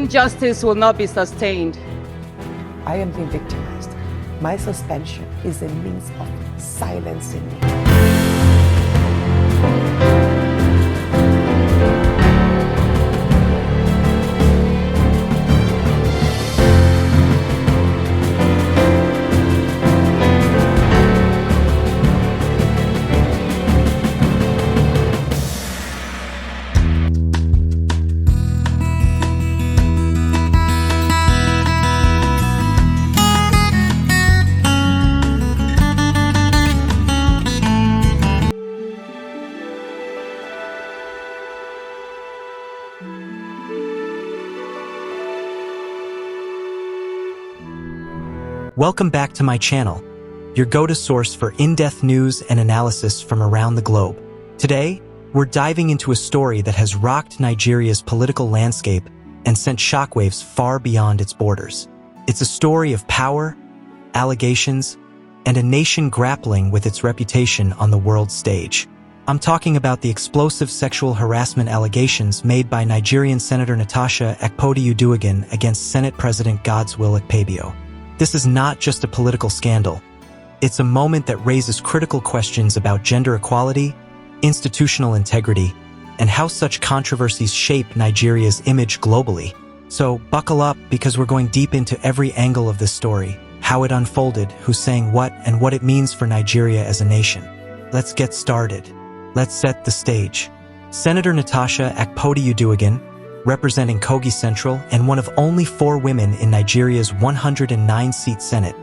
Injustice will not be sustained. I am being victimized. My suspension is a means of silencing me. Welcome back to my channel, your go-to source for in-depth news and analysis from around the globe. Today, we're diving into a story that has rocked Nigeria's political landscape and sent shockwaves far beyond its borders. It's a story of power, allegations, and a nation grappling with its reputation on the world stage. I'm talking about the explosive sexual harassment allegations made by Nigerian Senator Natasha Akpoti-Uduaghan against Senate President Godswill Akpabio. This is not just a political scandal. It's a moment that raises critical questions about gender equality, institutional integrity, and how such controversies shape Nigeria's image globally. So buckle up, because we're going deep into every angle of this story, how it unfolded, who's saying what, and what it means for Nigeria as a nation. Let's get started. Let's set the stage. Senator Natasha Akpoti-Uduaghan, representing Kogi Central and one of only 4 women in Nigeria's 109-seat Senate,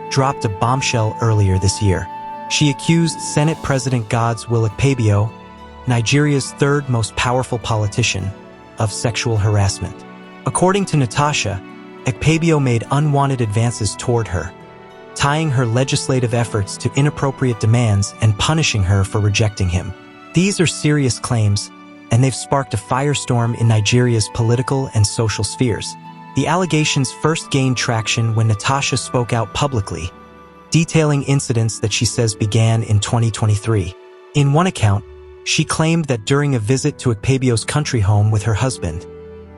dropped a bombshell earlier this year. She accused Senate President Godswill Akpabio, Nigeria's 3rd most powerful politician, of sexual harassment. According to Natasha, Akpabio made unwanted advances toward her, tying her legislative efforts to inappropriate demands and punishing her for rejecting him. These are serious claims, and they've sparked a firestorm in Nigeria's political and social spheres. The allegations first gained traction when Natasha spoke out publicly, detailing incidents that she says began in 2023. In one account, she claimed that during a visit to Akpabio's country home with her husband,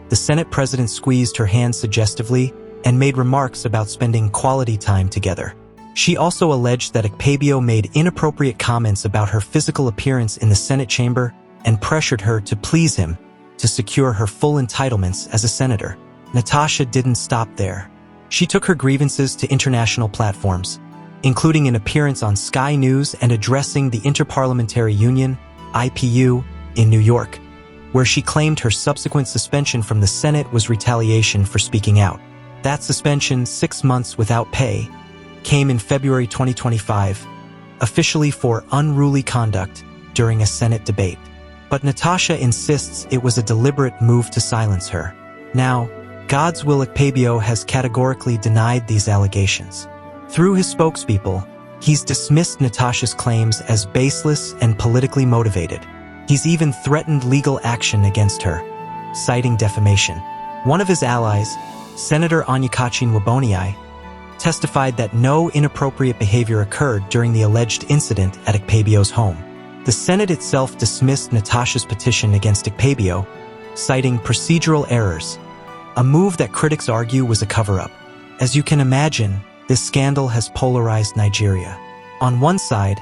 the Senate president squeezed her hand suggestively and made remarks about spending quality time together. She also alleged that Akpabio made inappropriate comments about her physical appearance in the Senate chamber and pressured her to please him to secure her full entitlements as a senator. Natasha didn't stop there. She took her grievances to international platforms, including an appearance on Sky News and addressing the Interparliamentary Union, IPU, in New York, where she claimed her subsequent suspension from the Senate was retaliation for speaking out. That suspension, 6 months without pay, came in February 2025, officially for unruly conduct during a Senate debate. But Natasha insists it was a deliberate move to silence her. Now, Godswill Akpabio has categorically denied these allegations. Through his spokespeople, he's dismissed Natasha's claims as baseless and politically motivated. He's even threatened legal action against her, citing defamation. One of his allies, Senator Onyekachin Wabonii, testified that no inappropriate behavior occurred during the alleged incident at Akpabio's home. The Senate itself dismissed Natasha's petition against Akpabio, citing procedural errors, a move that critics argue was a cover-up. As you can imagine, this scandal has polarized Nigeria. On one side,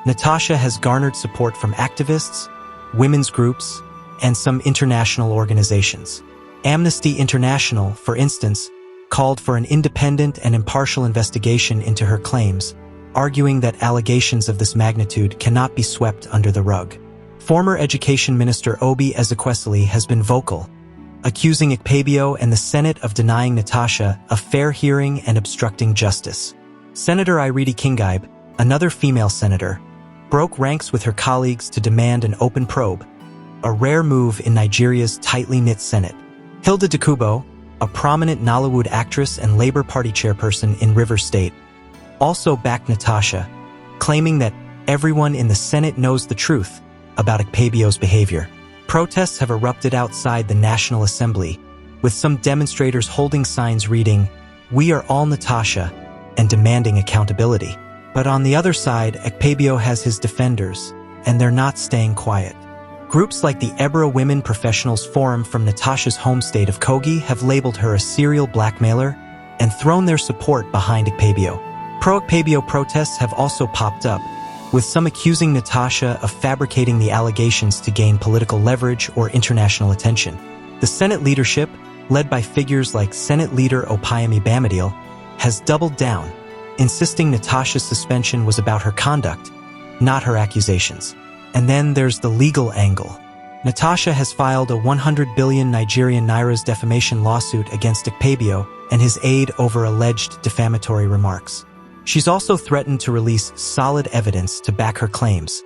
Natasha has garnered support from activists, women's groups, and some international organizations. Amnesty International, for instance, called for an independent and impartial investigation into her claims, arguing that allegations of this magnitude cannot be swept under the rug. Former Education Minister Obi Ezekwesili has been vocal, accusing Akpabio and the Senate of denying Natasha a fair hearing and obstructing justice. Senator Ireti Kingibe, another female senator, broke ranks with her colleagues to demand an open probe, a rare move in Nigeria's tightly knit Senate. Hilda Dakubo, a prominent Nollywood actress and Labour Party chairperson in Rivers State, also backed Natasha, claiming that everyone in the Senate knows the truth about Akpabio's behavior. Protests have erupted outside the National Assembly, with some demonstrators holding signs reading, "We are all Natasha," and demanding accountability. But on the other side, Akpabio has his defenders, and they're not staying quiet. Groups like the Ebra Women Professionals Forum from Natasha's home state of Kogi have labeled her a serial blackmailer and thrown their support behind Akpabio. Pro-Akpabio protests have also popped up, with some accusing Natasha of fabricating the allegations to gain political leverage or international attention. The Senate leadership, led by figures like Senate Leader Opayemi Bamidele, has doubled down, insisting Natasha's suspension was about her conduct, not her accusations. And then there's the legal angle. Natasha has filed a 100 billion Nigerian nairas defamation lawsuit against Akpabio and his aide over alleged defamatory remarks. She's also threatened to release solid evidence to back her claims,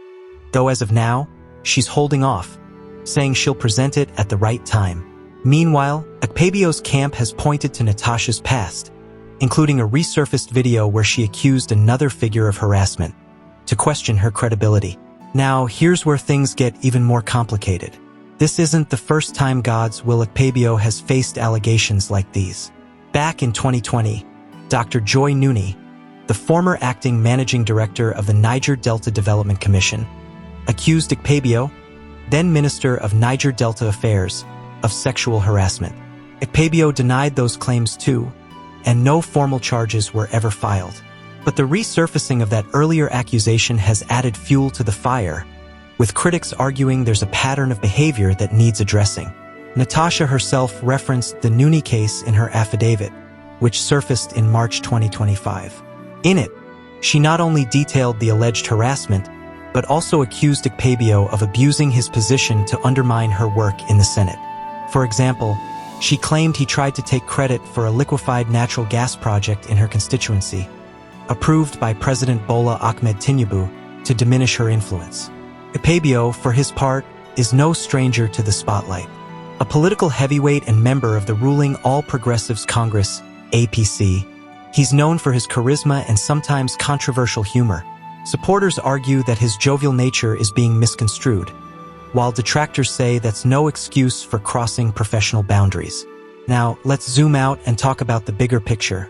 though as of now, she's holding off, saying she'll present it at the right time. Meanwhile, Akpabio's camp has pointed to Natasha's past, including a resurfaced video where she accused another figure of harassment, to question her credibility. Now, here's where things get even more complicated. This isn't the first time God's Will Akpabio has faced allegations like these. Back in 2020, Dr. Joy Nuni, the former acting managing director of the Niger Delta Development Commission, accused Akpabio, then Minister of Niger Delta Affairs, of sexual harassment. Akpabio denied those claims too, and no formal charges were ever filed. But the resurfacing of that earlier accusation has added fuel to the fire, with critics arguing there's a pattern of behavior that needs addressing. Natasha herself referenced the Nuni case in her affidavit, which surfaced in March 2025. In it, she not only detailed the alleged harassment, but also accused Akpabio of abusing his position to undermine her work in the Senate. For example, she claimed he tried to take credit for a liquefied natural gas project in her constituency, approved by President Bola Ahmed Tinubu, to diminish her influence. Akpabio, for his part, is no stranger to the spotlight. A political heavyweight and member of the ruling All Progressives Congress, APC, he's known for his charisma and sometimes controversial humor. Supporters argue that his jovial nature is being misconstrued, while detractors say that's no excuse for crossing professional boundaries. Now, let's zoom out and talk about the bigger picture.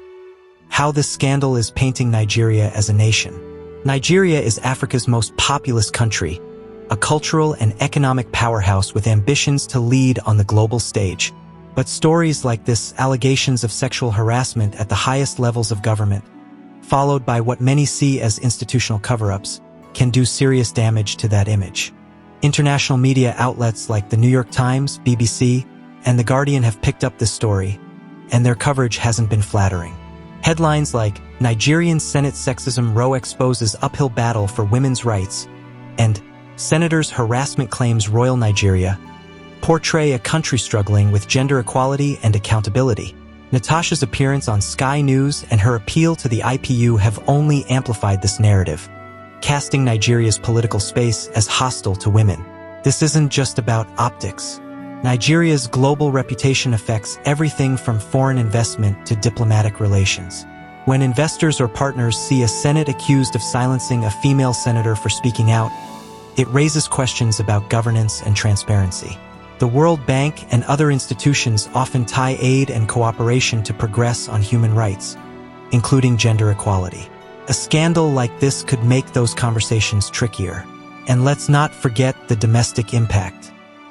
How this scandal is painting Nigeria as a nation. Nigeria is Africa's most populous country, a cultural and economic powerhouse with ambitions to lead on the global stage. But stories like this, allegations of sexual harassment at the highest levels of government, followed by what many see as institutional cover-ups, can do serious damage to that image. International media outlets like the New York Times, BBC, and The Guardian have picked up this story, and their coverage hasn't been flattering. Headlines like Nigerian Senate Sexism Row Exposes Uphill Battle for Women's Rights and Senators Harassment Claims Royal Nigeria portray a country struggling with gender equality and accountability. Natasha's appearance on Sky News and her appeal to the IPU have only amplified this narrative, casting Nigeria's political space as hostile to women. This isn't just about optics. Nigeria's global reputation affects everything from foreign investment to diplomatic relations. When investors or partners see a Senate accused of silencing a female senator for speaking out, it raises questions about governance and transparency. The World Bank and other institutions often tie aid and cooperation to progress on human rights, including gender equality. A scandal like this could make those conversations trickier. And let's not forget the domestic impact.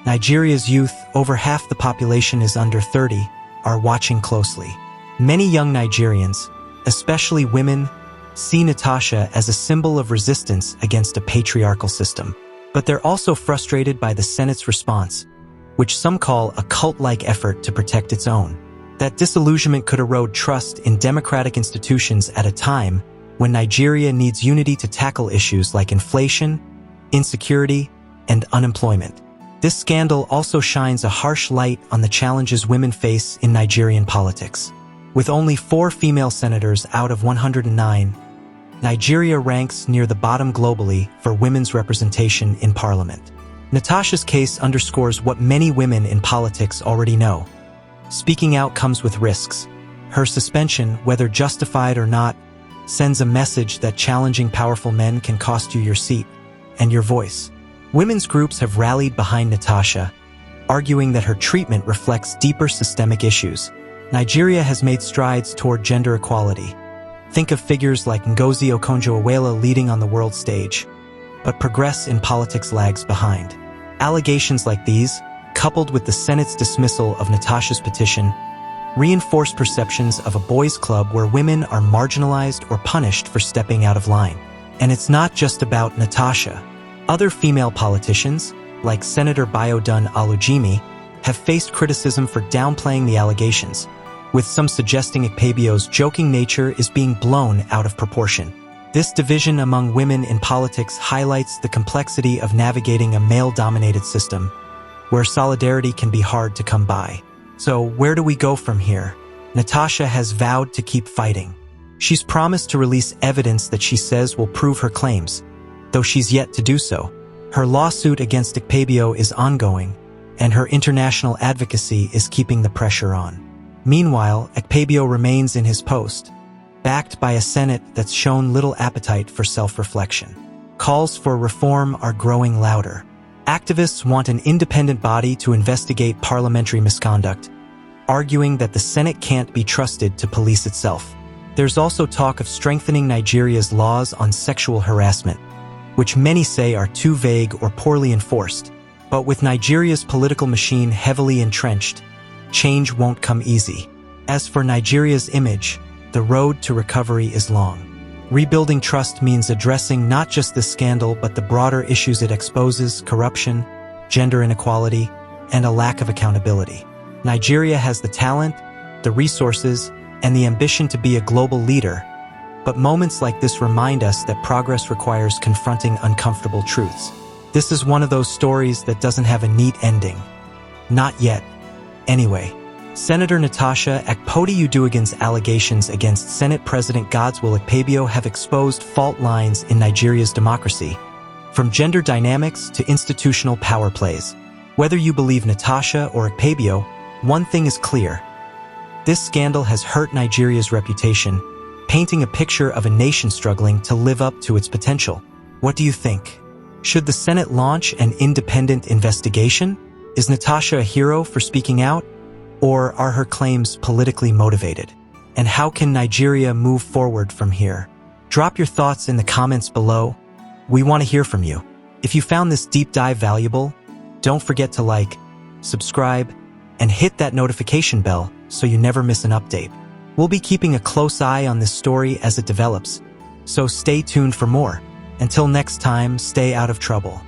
Nigeria's youth, over half the population is under 30, are watching closely. Many young Nigerians, especially women, see Natasha as a symbol of resistance against a patriarchal system. But they're also frustrated by the Senate's response, which some call a cult-like effort to protect its own. That disillusionment could erode trust in democratic institutions at a time when Nigeria needs unity to tackle issues like inflation, insecurity, and unemployment. This scandal also shines a harsh light on the challenges women face in Nigerian politics. With only 4 female senators out of 109, Nigeria ranks near the bottom globally for women's representation in parliament. Natasha's case underscores what many women in politics already know. Speaking out comes with risks. Her suspension, whether justified or not, sends a message that challenging powerful men can cost you your seat and your voice. Women's groups have rallied behind Natasha, arguing that her treatment reflects deeper systemic issues. Nigeria has made strides toward gender equality. Think of figures like Ngozi Okonjo-Iweala leading on the world stage, but progress in politics lags behind. Allegations like these, coupled with the Senate's dismissal of Natasha's petition, reinforce perceptions of a boys' club where women are marginalized or punished for stepping out of line. And it's not just about Natasha. Other female politicians, like Senator Biodun Alujimi, have faced criticism for downplaying the allegations, with some suggesting Akpabio's joking nature is being blown out of proportion. This division among women in politics highlights the complexity of navigating a male-dominated system, where solidarity can be hard to come by. So, where do we go from here? Natasha has vowed to keep fighting. She's promised to release evidence that she says will prove her claims, though she's yet to do so. Her lawsuit against Akpabio is ongoing, and her international advocacy is keeping the pressure on. Meanwhile, Akpabio remains in his post, backed by a Senate that's shown little appetite for self-reflection. Calls for reform are growing louder. Activists want an independent body to investigate parliamentary misconduct, arguing that the Senate can't be trusted to police itself. There's also talk of strengthening Nigeria's laws on sexual harassment, which many say are too vague or poorly enforced. But with Nigeria's political machine heavily entrenched, change won't come easy. As for Nigeria's image, the road to recovery is long. Rebuilding trust means addressing not just this scandal but the broader issues it exposes: corruption, gender inequality, and a lack of accountability. Nigeria has the talent, the resources, and the ambition to be a global leader, but moments like this remind us that progress requires confronting uncomfortable truths. This is one of those stories that doesn't have a neat ending. Not yet. Anyway, Senator Natasha Akpoti-Uduagan's allegations against Senate President Godswill Akpabio have exposed fault lines in Nigeria's democracy, from gender dynamics to institutional power plays. Whether you believe Natasha or Akpabio, one thing is clear. This scandal has hurt Nigeria's reputation, painting a picture of a nation struggling to live up to its potential. What do you think? Should the Senate launch an independent investigation? Is Natasha a hero for speaking out? Or are her claims politically motivated? And how can Nigeria move forward from here? Drop your thoughts in the comments below. We want to hear from you. If you found this deep dive valuable, don't forget to like, subscribe, and hit that notification bell so you never miss an update. We'll be keeping a close eye on this story as it develops, so stay tuned for more. Until next time, stay out of trouble.